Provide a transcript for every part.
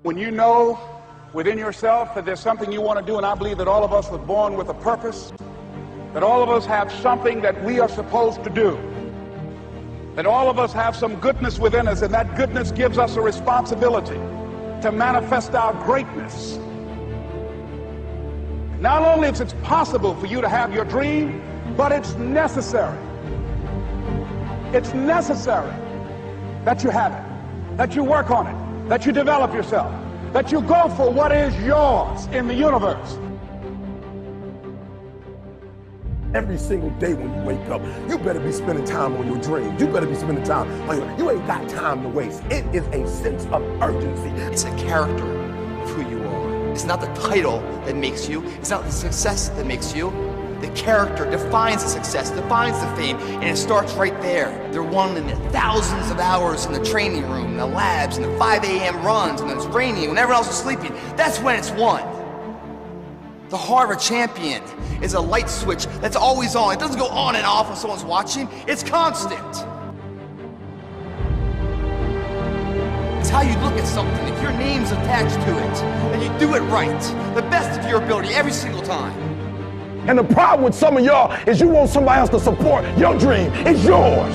When you know within yourself that there's something you want to do, and I believe that all of us were born with a purpose, that all of us have something that we are supposed to do, that all of us have some goodness within us, and that goodness gives us a responsibility to manifest our greatness. Not only is it possible for you to have your dream, but it's necessary. It's necessary that you have it, that you work on it, that you develop yourself, that you go for what is yours in the universe. Every single day when you wake up, you better be spending time on your dreams. You better be spending time on you ain't got time to waste. It is a sense of urgency. It's a character of who you are. It's not the title that makes you. It's not the success that makes you. The character defines the success, defines the fame, and it starts right there. They're won in the thousands of hours in the training room, in the labs, in the 5 a.m. runs, and it's raining, when everyone else is sleeping. That's when it's won. The heart of a champion is a light switch that's always on. It doesn't go on and off when someone's watching. It's constant. It's how you look at something. If your name's attached to it, then you do it right. The best of your ability every single time. And the problem with some of y'all is you want somebody else to support your dream. It's yours.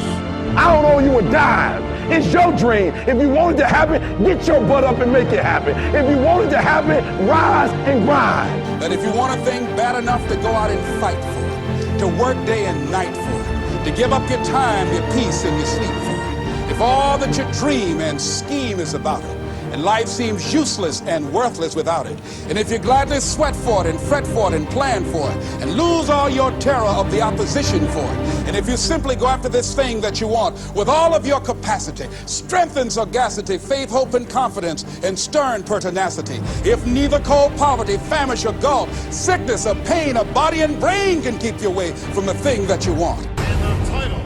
I don't owe you a dime. It's your dream. If you want it to happen, get your butt up and make it happen. If you want it to happen, rise and grind. That if you want a thing bad enough to go out and fight for it, to work day and night for it, to give up your time, your peace, and your sleep for it, if all that you dream and scheme is about it, and life seems useless and worthless without it, and if you gladly sweat for it and fret for it and plan for it and lose all your terror of the opposition for it, and if you simply go after this thing that you want with all of your capacity, strength and sagacity, faith, hope, and confidence, and stern pertinacity, if neither cold poverty, famish, or gulf, sickness, or pain, or body and brain can keep you away from the thing that you want. And the title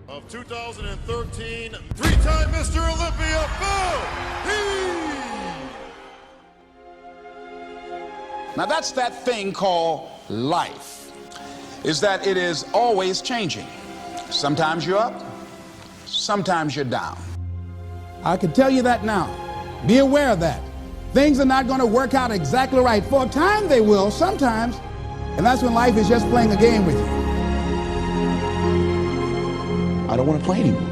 of 2013, three-time Mr. Olympia, Now that's that thing called life, is that it is always changing. Sometimes you're up, sometimes you're down. I can tell you that now. Be aware of that. Things are not going to work out exactly right. For a time they will, sometimes. And that's when life is just playing a game with you. I don't want to play anymore.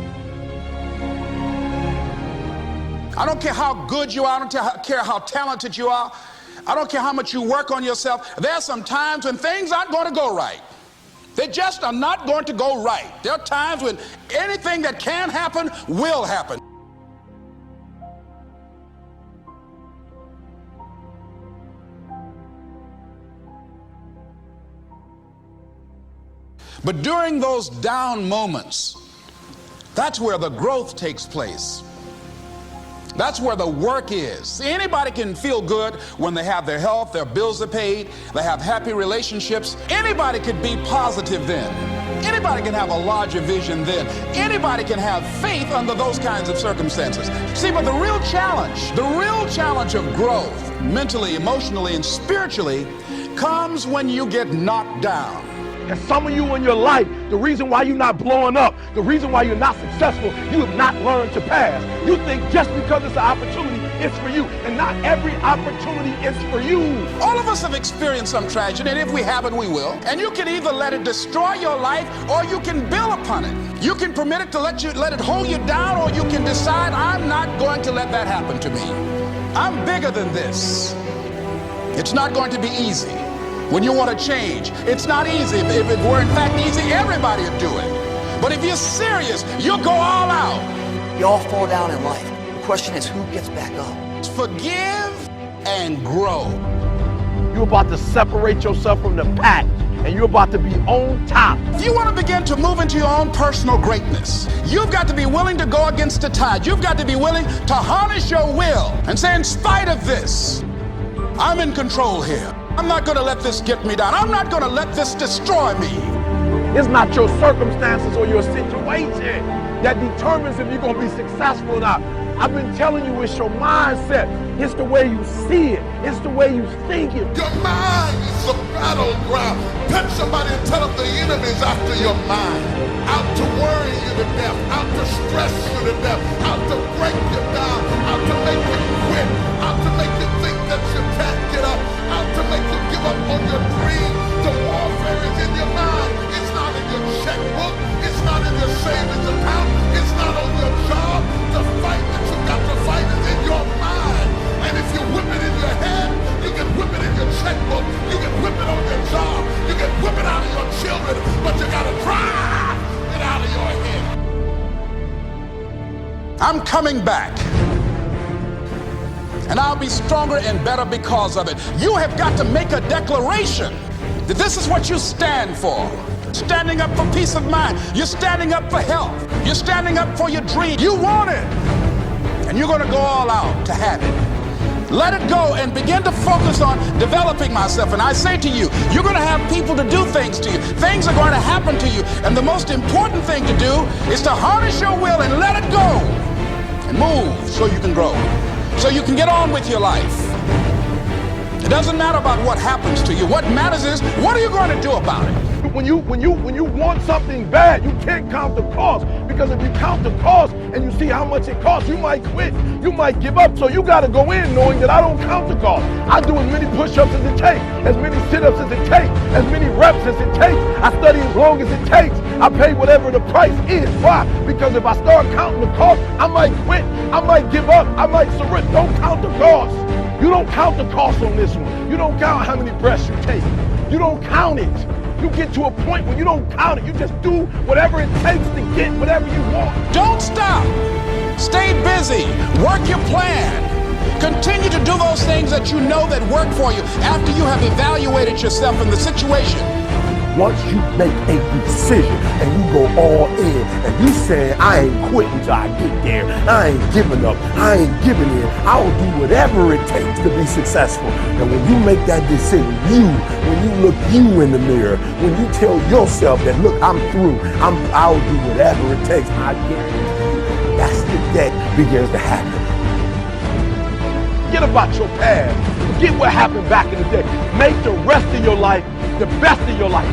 I don't care how good you are. I don't care how talented you are. I don't care how much you work on yourself. There are some times when things aren't going to go right. They just are not going to go right. There are times when anything that can happen will happen. But during those down moments, that's where the growth takes place. That's where the work is. See, anybody can feel good when they have their health, their bills are paid, they have happy relationships. Anybody could be positive then. Anybody can have a larger vision then. Anybody can have faith under those kinds of circumstances. See, but the real challenge of growth, mentally, emotionally, and spiritually, comes when you get knocked down. And some of you in your life, the reason why you're not blowing up, the reason why you're not successful, you have not learned to pass. You think just because it's an opportunity, it's for you. And not every opportunity is for you. All of us have experienced some tragedy, and if we haven't, we will. And you can either let it destroy your life, or you can build upon it. You can permit it to let it hold you down, or you can decide, I'm not going to let that happen to me. I'm bigger than this. It's not going to be easy. When you want to change, it's not easy. If it were in fact easy, everybody would do it. But if you're serious, you'll go all out. You all fall down in life. The question is, who gets back up? Forgive and grow. You're about to separate yourself from the pack, and you're about to be on top. If you want to begin to move into your own personal greatness, you've got to be willing to go against the tide. You've got to be willing to harness your will and say, in spite of this, I'm in control here. I'm not going to let this get me down. I'm not going to let this destroy me. It's not your circumstances or your situation that determines if you're going to be successful or not. I've been telling you, it's your mindset. It's the way you see it. It's the way you think it. Your mind is the battleground. Touch somebody and tell them the enemy's after your mind. Out to worry you to death. Out to stress you to death. Out to break you down. Out to make you coming back. And I'll be stronger and better because of it. You have got to make a declaration that this is what you stand for. Standing up for peace of mind. You're standing up for health. You're standing up for your dream. You want it. And you're going to go all out to have it. Let it go and begin to focus on developing myself. And I say to you, you're going to have people to do things to you. Things are going to happen to you. And the most important thing to do is to harness your will and let it go. And move so you can grow. So you can get on with your life. It doesn't matter about what happens to you. What matters is, what are you going to do about it? When you want something bad, you can't count the cost. Because if you count the cost and you see how much it costs, you might quit. You might give up. So you got to go in knowing that I don't count the cost. I do as many push-ups as it takes, as many sit-ups as it takes, as many reps as it takes. I study as long as it takes. I pay whatever the price is. Why? Because if I start counting the cost, I might quit. I might give up. I might surrender. Don't count the cost. You don't count the cost on this one. You don't count how many breaths you take. You don't count it. You get to a point where you don't count it. You just do whatever it takes to get whatever you want. Don't stop. Stay busy. Work your plan. Continue to do those things that you know that work for you after you have evaluated yourself in the situation. Once you make a decision and you go all in and you say, I ain't quitting till I get there. I ain't giving up. I ain't giving in. I'll do whatever it takes to be successful. And when you make that decision, when you look you in the mirror, when you tell yourself that, look, I'm through. I'll do whatever it takes. I guarantee you, that's the day begins to happen. Forget about your past. Forget what happened back in the day. Make the rest of your life the best of your life.